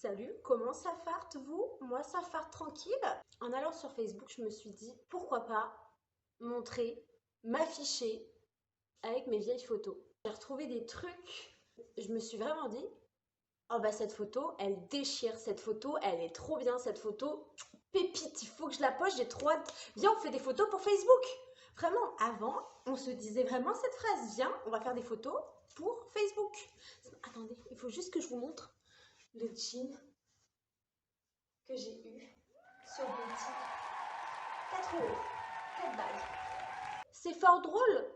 Salut, comment ça farte vous? Moi ça farte tranquille. En allant sur Facebook, je me suis dit pourquoi pas montrer, m'afficher avec mes vieilles photos. J'ai retrouvé des trucs, je me suis vraiment dit, oh bah cette photo, elle déchire, cette photo, elle est trop bien, cette photo, pépite, il faut que je la poste, j'ai trop hâte. Viens, on fait des photos pour Facebook. Vraiment, avant, on se disait vraiment cette phrase, viens, on va faire des photos pour Facebook. Attendez, il faut juste que je vous montre le jean que j'ai eu sur boutique. 4 euros, 4 balles. C'est fort drôle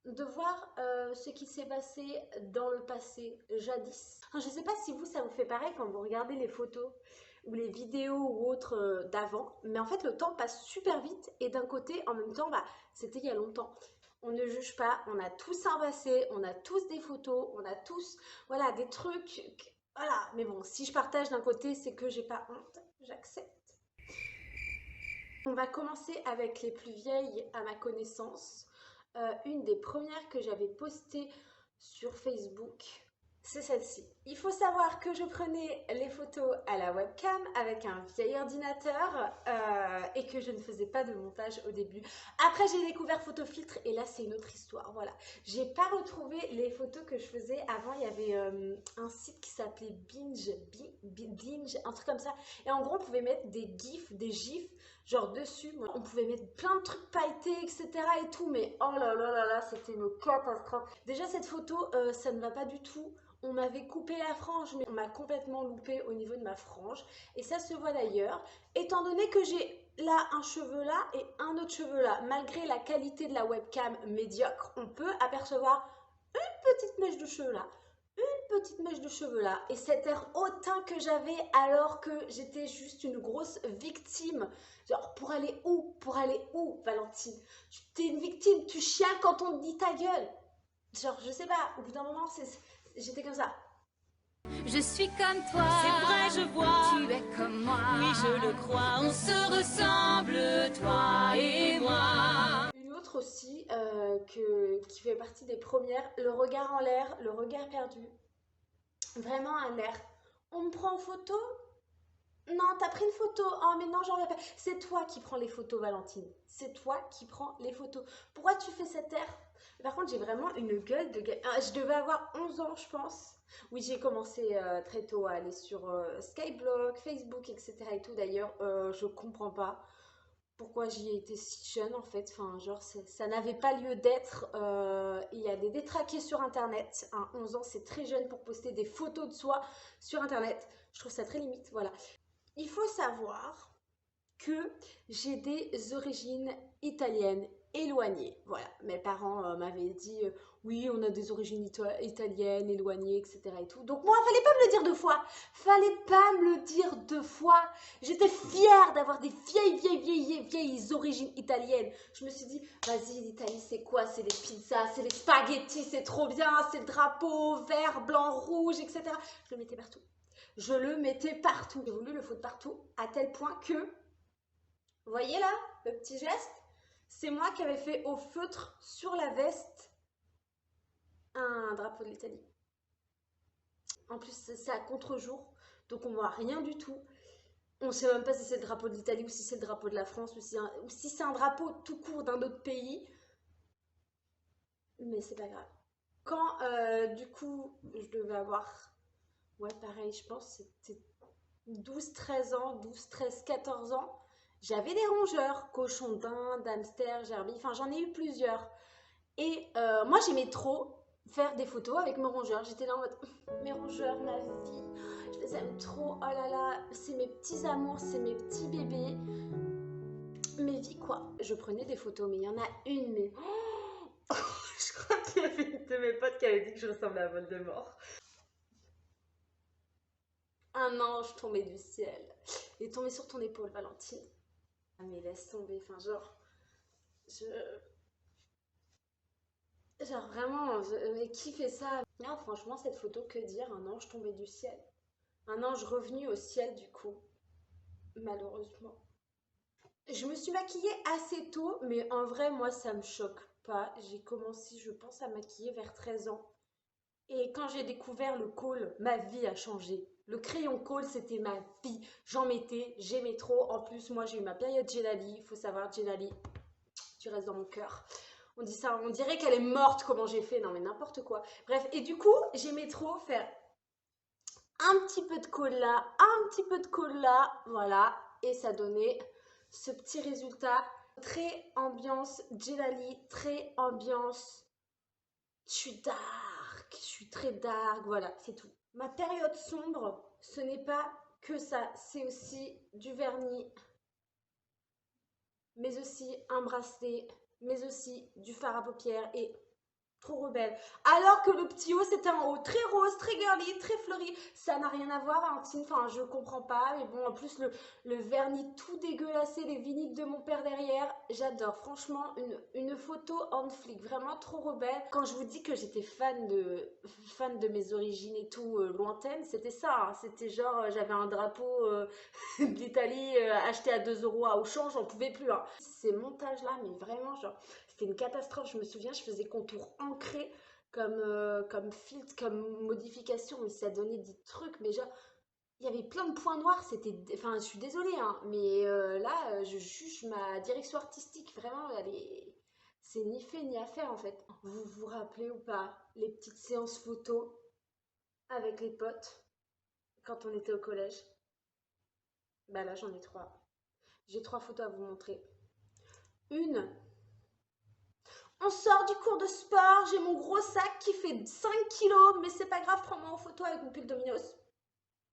de voir ce qui s'est passé dans le passé, jadis. Enfin, je ne sais pas si vous, ça vous fait pareil quand vous regardez les photos ou les vidéos ou autres d'avant, mais en fait le temps passe super vite et d'un côté, en même temps, bah, c'était il y a longtemps. On ne juge pas, on a tous un passé, on a tous des photos, on a tous, voilà, des trucs, voilà. Mais bon, si je partage d'un côté, c'est que j'ai pas honte, j'accepte. On va commencer avec les plus vieilles à ma connaissance. Une des premières que j'avais postées sur Facebook, c'est celle-ci. Il faut savoir que je prenais les photos à la webcam avec un vieil ordinateur et que je ne faisais pas de montage au début. Après, j'ai découvert Photofiltre et là, c'est une autre histoire. Voilà. J'ai pas retrouvé les photos que je faisais avant. Il y avait un site qui s'appelait Binge, un truc comme ça. Et en gros, on pouvait mettre des gifs, des gifs, genre dessus. On pouvait mettre plein de trucs pailletés, etc. et tout. Mais oh là là là là, c'était une catastrophe. Déjà, cette photo, ça ne va pas du tout. On m'avait coupé la frange, mais on m'a complètement loupé au niveau de ma frange. Et ça se voit d'ailleurs, étant donné que j'ai là un cheveu là et un autre cheveu là. Malgré la qualité de la webcam médiocre, on peut apercevoir une petite mèche de cheveux là, une petite mèche de cheveux là. Et cet air hautain que j'avais alors que j'étais juste une grosse victime. Genre, pour aller où? Pour aller où, Valentine? T'es une victime, tu chiales quand on te dit ta gueule. Genre, je sais pas, au bout d'un moment, j'étais comme ça. Je suis comme toi, c'est vrai, je vois. Tu es comme moi, Oui, je le crois, on se ressemble, toi et moi. Une autre aussi qui fait partie des premières, le regard en l'air, le regard perdu. Vraiment un air. On me prend en photo? Non, t'as pris une photo. Oh, mais non, j'en veux pas. C'est toi qui prends les photos, Valentine. C'est toi qui prends les photos. Pourquoi tu fais cet air? Par contre, j'ai vraiment une gueule de... je devais avoir 11 ans, je pense. Oui, j'ai commencé très tôt à aller sur Skyblock, Facebook, etc. et tout. D'ailleurs, je comprends pas pourquoi j'y ai été si jeune, en fait. Enfin, genre, ça n'avait pas lieu d'être. Il y a des détraqués sur Internet. Hein, 11 ans, c'est très jeune pour poster des photos de soi sur Internet. Je trouve ça très limite, voilà. Il faut savoir que j'ai des origines italiennes éloignées. Voilà, mes parents m'avaient dit oui, on a des origines italiennes éloignées, etc. et tout. Donc moi, fallait pas me le dire deux fois. Fallait pas me le dire deux fois. J'étais fière d'avoir des vieilles origines italiennes. Je me suis dit, vas-y, l'Italie, c'est quoi? C'est les pizzas, c'est les spaghettis, c'est trop bien, c'est le drapeau vert, blanc, rouge, etc. Je le mettais partout. Je le mettais partout. J'ai voulu le foutre partout à tel point que, vous voyez là, le petit geste, c'est moi qui avais fait au feutre sur la veste un drapeau de l'Italie. En plus, c'est à contre-jour, donc on voit rien du tout. On ne sait même pas si c'est le drapeau de l'Italie ou si c'est le drapeau de la France ou si c'est un drapeau tout court d'un autre pays. Mais c'est pas grave. Quand, du coup, je devais avoir, ouais, pareil, je pense c'était 12-13 ans, 12-13-14 ans, j'avais des rongeurs, cochon d'Inde, hamster, gerbille, enfin j'en ai eu plusieurs. Et moi j'aimais trop faire des photos avec mes rongeurs. J'étais là en mode, mes rongeurs, ma vie, je les aime trop, oh là là, c'est mes petits amours, c'est mes petits bébés. Mes vies quoi. Je prenais des photos, mais il y en a une, mais... je crois qu'il y avait une de mes potes qui avait dit que je ressemblais à Voldemort. Un ange tombé du ciel. Il est tombé sur ton épaule, Valentine. Ah, mais laisse tomber, enfin, genre. Genre, vraiment, mais qui fait ça? Non, franchement, cette photo, que dire? Un ange tombé du ciel. Un ange revenu au ciel, du coup. Malheureusement. Je me suis maquillée assez tôt, mais en vrai, moi, ça me choque pas. J'ai commencé, je pense, à maquiller vers 13 ans. Et quand j'ai découvert le col, ma vie a changé. Le crayon col, c'était ma vie. J'en mettais, j'aimais trop. En plus, moi, j'ai eu ma période Gelali. Il faut savoir, Gelali, tu restes dans mon cœur. On dit ça, on dirait qu'elle est morte, comment j'ai fait. Non, mais n'importe quoi. Bref, et du coup, j'aimais trop faire un petit peu de col là, un petit peu de col là. Voilà. Et ça donnait ce petit résultat. Très ambiance Gelali, très ambiance. Je suis dark, je suis très dark, voilà, c'est tout. Ma période sombre, ce n'est pas que ça, c'est aussi du vernis, mais aussi un bracelet, mais aussi du fard à paupières et trop rebelle. Alors que le petit haut, c'était un haut très rose, très girly, très fleuri. Ça n'a rien à voir, Valentine. Enfin, je comprends pas. Mais bon, en plus, le vernis tout dégueulassé, les vinyles de mon père derrière. J'adore. Franchement, une photo en flic. Vraiment trop rebelle. Quand je vous dis que j'étais fan de mes origines et tout, lointaines, c'était ça. Hein. C'était genre, j'avais un drapeau d'Italie acheté à 2 euros à Auchan, j'en pouvais plus. Hein. Ces montages-là, mais vraiment, genre. C'était une catastrophe, je me souviens, je faisais contour ancré comme filtre, comme modification, mais ça donnait des trucs, mais genre, il y avait plein de points noirs, c'était... Enfin, je suis désolée, hein, mais là, je juge ma direction artistique, vraiment, c'est ni fait ni à faire, en fait. Vous vous rappelez ou pas les petites séances photos avec les potes quand on était au collège? Bah là, j'en ai 3. J'ai 3 photos à vous montrer. Une, on sort du cours de sport, j'ai mon gros sac qui fait 5 kilos, mais c'est pas grave, prends-moi en photo avec mon pull Dominos.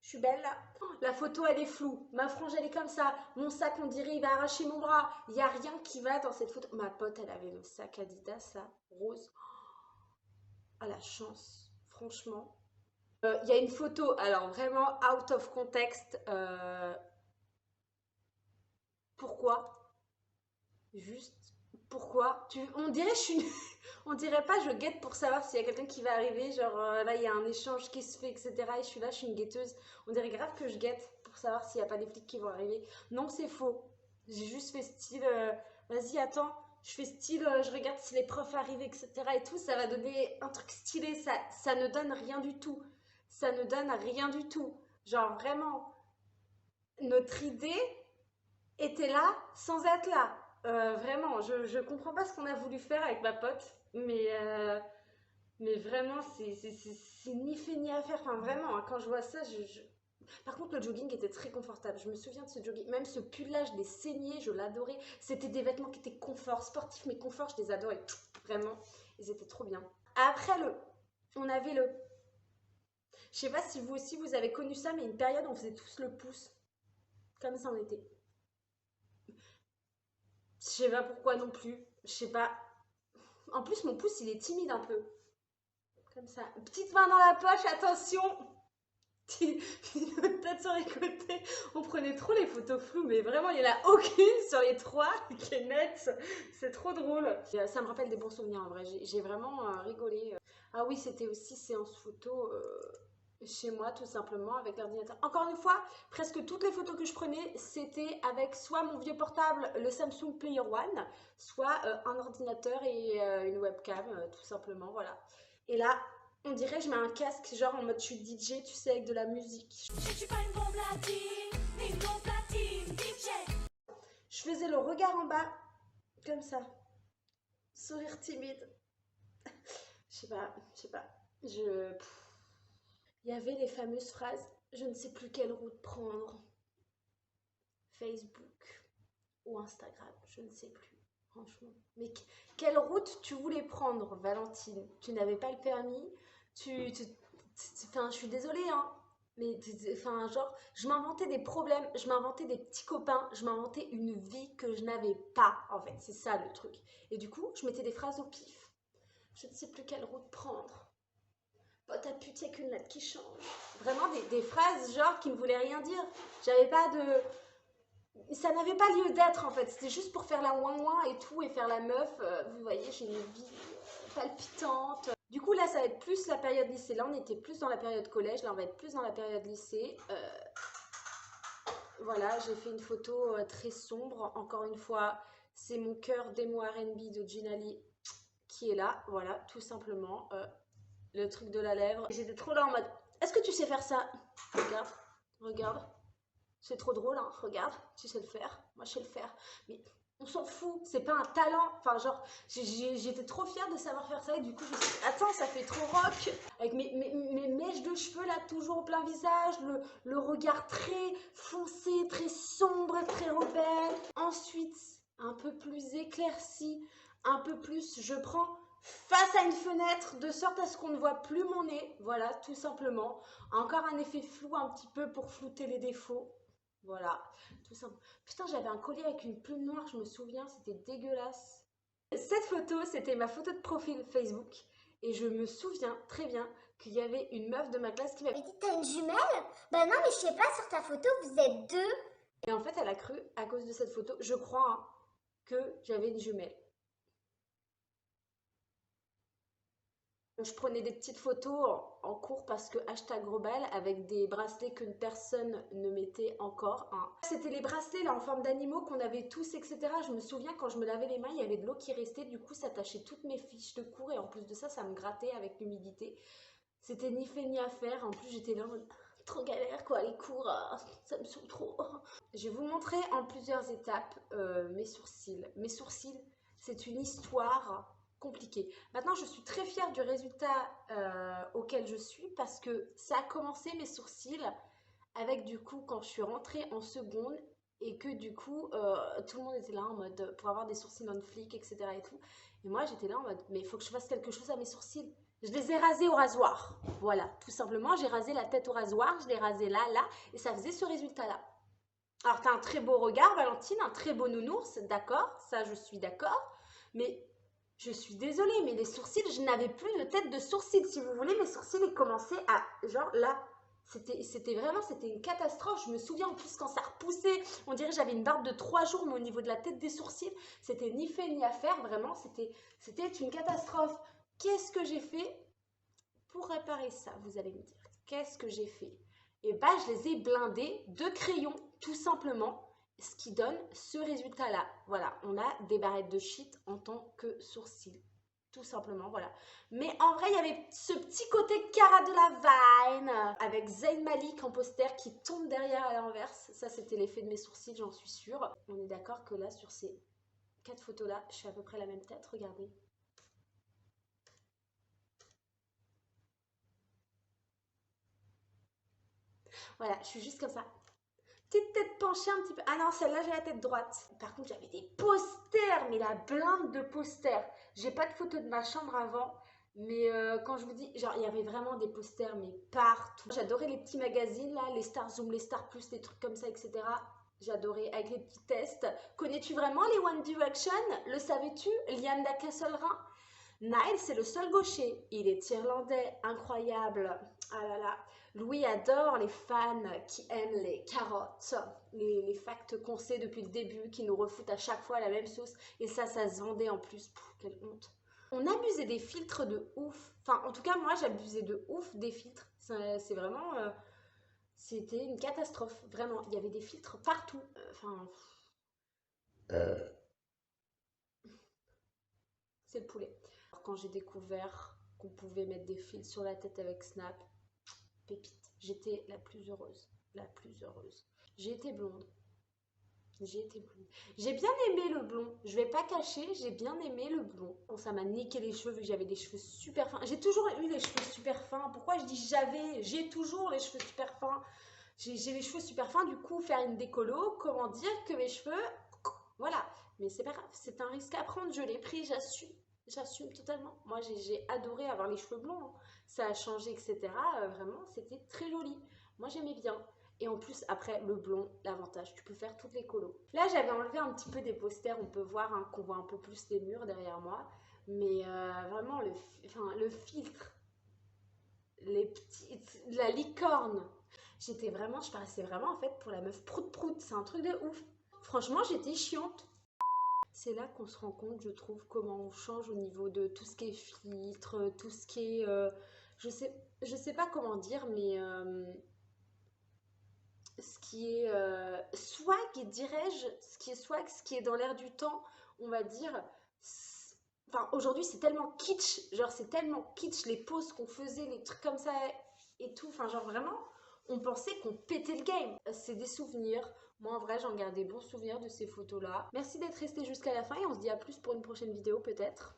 Je suis belle là. La photo elle est floue, ma frange elle est comme ça, mon sac on dirait il va arracher mon bras, il n'y a rien qui va dans cette photo. Ma pote elle avait le sac Adidas là, rose. Ah la chance, franchement. Il y a une photo, alors vraiment out of context. Pourquoi? Juste pourquoi? On dirait je suis on dirait pas je guette pour savoir s'il y a quelqu'un qui va arriver, genre là il y a un échange qui se fait, etc. Et je suis là, je suis une guetteuse. On dirait grave que je guette pour savoir s'il n'y a pas des flics qui vont arriver. Non, c'est faux. J'ai juste fait style, vas-y, attends, je fais style, je regarde si les profs arrivent, etc. Et tout, ça va donner un truc stylé. Ça ne donne rien du tout. Ça ne donne rien du tout. Genre vraiment, notre idée était là sans être là. Vraiment, je comprends pas ce qu'on a voulu faire avec ma pote, mais vraiment, c'est ni fait ni à faire. Enfin, vraiment, hein, quand je vois ça, Par contre, le jogging était très confortable. Je me souviens de ce jogging. Même ce pull-là, je l'ai saigné, je l'adorais. C'était des vêtements qui étaient confort, sportifs, mais confort, je les adorais. Vraiment, ils étaient trop bien. Après, on avait le... Je sais pas si vous aussi, vous avez connu ça, mais une période, on faisait tous le pouce. Comme ça, on était. Je sais pas pourquoi non plus. Je sais pas. En plus, mon pouce, il est timide un peu. Comme ça. Petite main dans la poche, attention. Peut-être sur les côtés. On prenait trop les photos floues, mais vraiment, il n'y en a aucune sur les 3 qui est nette. C'est trop drôle. Ça me rappelle des bons souvenirs en vrai. J'ai vraiment rigolé. Ah oui, c'était aussi séance photo chez moi, tout simplement, avec l'ordinateur. Encore une fois, presque toutes les photos que je prenais, c'était avec soit mon vieux portable, le Samsung Player One, soit un ordinateur et une webcam, tout simplement, voilà. Et là, on dirait que je mets un casque, genre en mode je suis DJ, tu sais, avec de la musique. Je suis pas une bombe latine, ni une bombe latine, DJ. Je faisais le regard en bas, comme ça. Sourire timide. Je sais pas, je sais pas. Il y avait les fameuses phrases, je ne sais plus quelle route prendre. Facebook ou Instagram, je ne sais plus, franchement. Mais quelle route tu voulais prendre, Valentine? Tu n'avais pas le permis, enfin, je suis désolée, hein, mais enfin, genre, je m'inventais des problèmes, je m'inventais des petits copains, je m'inventais une vie que je n'avais pas, en fait, c'est ça le truc. Et du coup, je mettais des phrases au pif. Je ne sais plus quelle route prendre. Bah, t'as pu, il n'y a qu'une lettre qui change. Vraiment des phrases, genre, qui ne voulaient rien dire. J'avais pas de... Ça n'avait pas lieu d'être en fait, c'était juste pour faire la ouin-ouin et tout et faire la meuf. Vous voyez, j'ai une vie palpitante. Du coup, là, ça va être plus la période lycée. Là, on était plus dans la période collège. Là, on va être plus dans la période lycée. Voilà, j'ai fait une photo très sombre. Encore une fois, c'est mon cœur démo R&B de Ginali qui est là. Voilà, tout simplement. le truc de la lèvre. J'étais trop là en mode, est-ce que tu sais faire ça? Regarde, regarde. C'est trop drôle, hein, regarde, tu sais le faire. Moi, je sais le faire. Mais on s'en fout, c'est pas un talent. Enfin, genre, j'étais trop fière de savoir faire ça et du coup, je me suis dit, attends, ça fait trop rock. Avec mes mèches de cheveux là, toujours au plein visage, le regard très foncé, très sombre, très rebelle. Ensuite, un peu plus éclairci, un peu plus, je prends face à une fenêtre de sorte à ce qu'on ne voit plus mon nez. Voilà, tout simplement. Encore un effet flou un petit peu pour flouter les défauts. Voilà, tout simple. Putain, j'avais un collier avec une plume noire, je me souviens, c'était dégueulasse. Cette photo, c'était ma photo de profil Facebook. Et je me souviens très bien qu'il y avait une meuf de ma classe qui m'avait dit t'as une jumelle? Bah non, mais je sais pas, sur ta photo, vous êtes deux. Et en fait, elle a cru, à cause de cette photo, je crois, hein, que j'avais une jumelle. Je prenais des petites photos en cours parce que hashtag Grobal avec des bracelets que personne ne mettait encore. Hein. C'était les bracelets là en forme d'animaux qu'on avait tous, etc. Je me souviens quand je me lavais les mains, il y avait de l'eau qui restait, du coup ça tachait toutes mes fiches de cours et en plus de ça, ça me grattait avec l'humidité. C'était ni fait ni à faire. En plus, j'étais là en mode trop galère quoi, les cours, ça me saoule trop. Je vais vous montrer en plusieurs étapes mes sourcils. Mes sourcils, c'est une histoire compliquée. Maintenant, je suis très fière du résultat auquel je suis parce que ça a commencé mes sourcils avec du coup quand je suis rentrée en seconde et que du coup tout le monde était là en mode pour avoir des sourcils on flic, etc. et tout. Et moi j'étais là en mode mais il faut que je fasse quelque chose à mes sourcils. Je les ai rasés au rasoir. Voilà, tout simplement, j'ai rasé la tête au rasoir, je l'ai rasé là, là, et ça faisait ce résultat-là. Alors, t'as un très beau regard, Valentine, un très beau nounours, d'accord, ça je suis d'accord, mais je suis désolée, mais les sourcils, je n'avais plus de tête de sourcils. Si vous voulez, mes sourcils, ils commençaient à, genre là, c'était vraiment, c'était une catastrophe. Je me souviens en plus quand ça repoussait, on dirait que j'avais une barbe de 3 jours, mais au niveau de la tête des sourcils, c'était ni fait ni à faire, vraiment, c'était une catastrophe. Qu'est-ce que j'ai fait pour réparer ça, vous allez me dire? Qu'est-ce que j'ai fait? Et bah, je les ai blindés de crayons, tout simplement, ce qui donne ce résultat-là. Voilà, on a des barrettes de shit en tant que sourcils. Tout simplement, voilà. Mais en vrai, il y avait ce petit côté Cara Delevingne avec Zayn Malik en poster qui tombe derrière à l'inverse. Ça, c'était l'effet de mes sourcils, j'en suis sûre. On est d'accord que là, sur ces 4 photos-là, je fais à peu près la même tête. Regardez. Voilà, je suis juste comme ça. Petite tête penchée un petit peu. Ah non, celle-là, j'ai la tête droite. Par contre, j'avais des posters, mais la blinde de posters. J'ai pas de photos de ma chambre avant, mais quand je vous dis, genre, il y avait vraiment des posters, mais partout. J'adorais les petits magazines, là, les Star Zoom, les Star Plus, les trucs comme ça, etc. J'adorais, avec les petits tests. Connais-tu vraiment les One Direction? Le savais-tu? Liam Casselrin? Niall, c'est le seul gaucher. Il est irlandais, incroyable. Ah là là. Louis adore les fans qui aiment les carottes, les facts qu'on sait depuis le début, qui nous refoutent à chaque fois la même sauce. Et ça se vendait en plus. Pff, quelle honte. On abusait des filtres de ouf. Enfin, en tout cas, moi, j'abusais de ouf des filtres. C'est vraiment... c'était une catastrophe, vraiment. Il y avait des filtres partout. Enfin... c'est le poulet. Quand j'ai découvert qu'on pouvait mettre des fils sur la tête avec Snap, pépite. J'étais la plus heureuse. La plus heureuse. J'ai été blonde. J'ai été blonde. J'ai bien aimé le blond. Je vais pas cacher, j'ai bien aimé le blond. Bon, ça m'a niqué les cheveux vu que j'avais des cheveux super fins. J'ai toujours eu les cheveux super fins. Pourquoi je dis j'avais? J'ai toujours les cheveux super fins. J'ai les cheveux super fins. Du coup, faire une décolo, comment dire que mes cheveux... Voilà. Mais c'est pas grave. C'est un risque à prendre. Je l'ai pris, j'assume. J'assume totalement. Moi, j'ai adoré avoir les cheveux blonds. Hein. Ça a changé, etc. Vraiment, c'était très joli. Moi, j'aimais bien. Et en plus, après, le blond, l'avantage, tu peux faire toutes les colos. Là, j'avais enlevé un petit peu des posters. On peut voir hein, qu'on voit un peu plus les murs derrière moi. Mais vraiment, le filtre, les petites, la licorne. J'étais vraiment, je paraissais vraiment en fait pour la meuf prout-prout. C'est un truc de ouf. Franchement, j'étais chiante. C'est là qu'on se rend compte, je trouve, comment on change au niveau de tout ce qui est filtre, tout ce qui est... je sais pas comment dire, mais ce qui est swag, dirais-je, ce qui est swag, ce qui est dans l'air du temps, on va dire, Enfin, aujourd'hui, c'est tellement kitsch. Genre, c'est tellement kitsch, les poses qu'on faisait, les trucs comme ça et tout. Enfin, genre, vraiment, on pensait qu'on pétait le game. C'est des souvenirs. Moi, en vrai, j'en garde des bons souvenirs de ces photos-là. Merci d'être resté jusqu'à la fin et on se dit à plus pour une prochaine vidéo, peut-être.